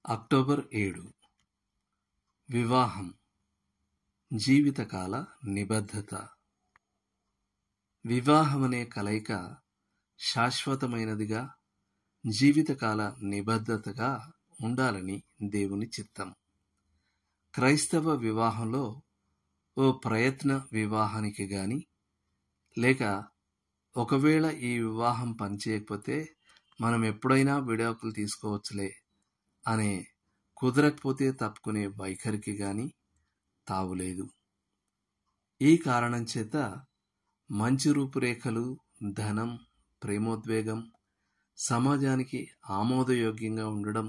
October 7 వివాహం జీవితకాల నిబద్ధత. వివాహమనే కలయిక శాశ్వతమైనదిగా, జీవితకాల నిబద్ధతగా ఉండాలని దేవుని చిత్తం. క్రైస్తవ వివాహంలో ఓ ప్రయత్న వివాహానికి గాని, లేక ఒకవేళ ఈ వివాహం పనిచేయకపోతే మనం ఎప్పుడైనా విడాకులు తీసుకోవచ్చులే అనే కుదరకపోతే తప్పుకునే వైఖరికి గాని తావులేదు. ఈ కారణం చేత మంచి రూపురేఖలు, ధనం, ప్రేమోద్వేగం, సమాజానికి ఆమోదయోగ్యంగా ఉండడం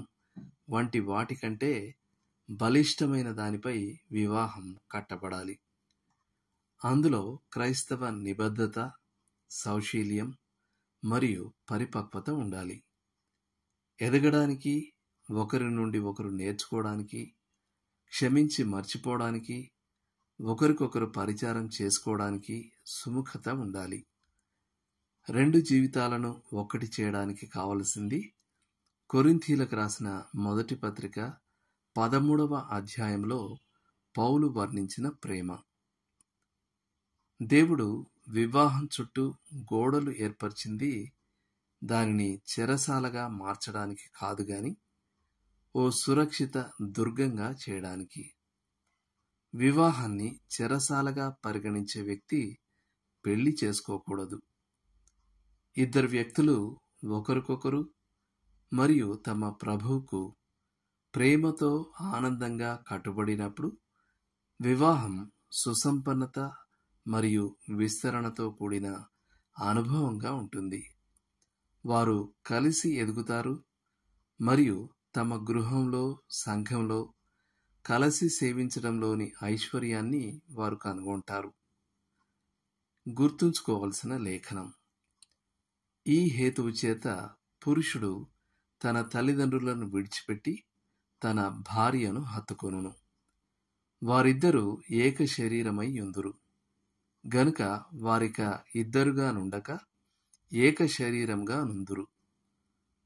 వంటి వాటికంటే బలిష్టమైన దానిపై వివాహం కట్టబడాలి. అందులో క్రైస్తవ నిబద్ధత, సౌశీల్యం మరియు పరిపక్వత ఉండాలి. ఎదగడానికి, ఒకరి నుండి ఒకరు నేర్చుకోవడానికి, క్షమించి మర్చిపోవడానికి, ఒకరికొకరు పరిచారం చేసుకోవడానికి సుముఖత ఉండాలి. రెండు జీవితాలను ఒక్కటి చేయడానికి కావలసింది కొరింథీలకు రాసిన మొదటి పత్రిక 13వ అధ్యాయంలో పౌలు వర్ణించిన ప్రేమ. దేవుడు వివాహం చుట్టూ గోడలు ఏర్పరిచింది దానిని చెరసాలగా మార్చడానికి కాదుగాని ఓ సురక్షిత దుర్గంగా చేయడానికి. వివాహాన్ని చెరసాలగా పరిగణించే వ్యక్తి పెళ్లి చేసుకోకూడదు. ఇద్దరు వ్యక్తులు ఒకరికొకరు మరియు తమ ప్రభువుకు ప్రేమతో ఆనందంగా కట్టుబడినప్పుడు వివాహం సుసంపన్నత మరియు విస్తరణతో కూడిన అనుభవంగా ఉంటుంది. వారు కలిసి ఎదుగుతారు మరియు తమ గృహంలో, సంఘంలో కలిసి సేవించడంలోని ఐశ్వర్యాన్ని వారు కనుగొంటారు. గుర్తుంచుకోవలసిన లేఖనం: ఈ హేతువు చేత పురుషుడు తన తల్లిదండ్రులను విడిచిపెట్టి తన భార్యను హత్తుకొనును, వారిద్దరూ ఏక శరీరమై యుందురు. గనుక వారిక ఇద్దరుగా నుండక ఏక శరీరంగా నుందురు.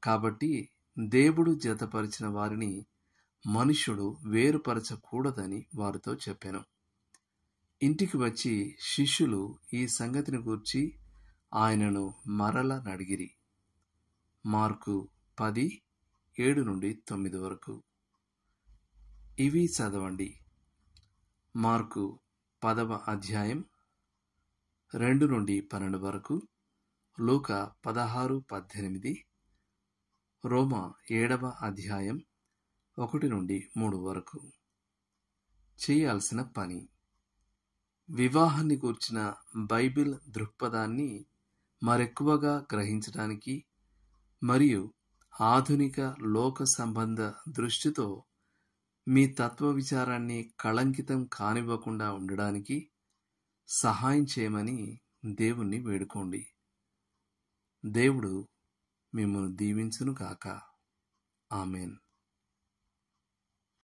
కాబట్టి దేవుడు జతపరిచిన వారిని మనుష్యుడు వేరుపరచకూడదని వారితో చెప్పెను. ఇంటికి వచ్చి శిష్యులు ఈ సంగతిని గూర్చి ఆయనను మరల నడిగిరి. మార్కు 10:7-9 వరకు. ఇవి చదవండి. మార్కు 10వ అధ్యాయం 2-12 వరకు, లూకా 16-18, రోమా 7వ అధ్యాయం 1-3 వరకు. చేయాల్సిన పని: వివాహాన్ని గూర్చిన బైబిల్ దృక్పథాన్ని మరెక్కువగా గ్రహించడానికి మరియు ఆధునిక లోక సంబంధ దృష్టితో మీ తత్వ విచారాన్ని కళంకితం కానివ్వకుండా ఉండడానికి సహాయం చేయమని దేవుణ్ణి వేడుకోండి. దేవుడు మిమ్మల్ని దీవించును గాక. ఆమెన్.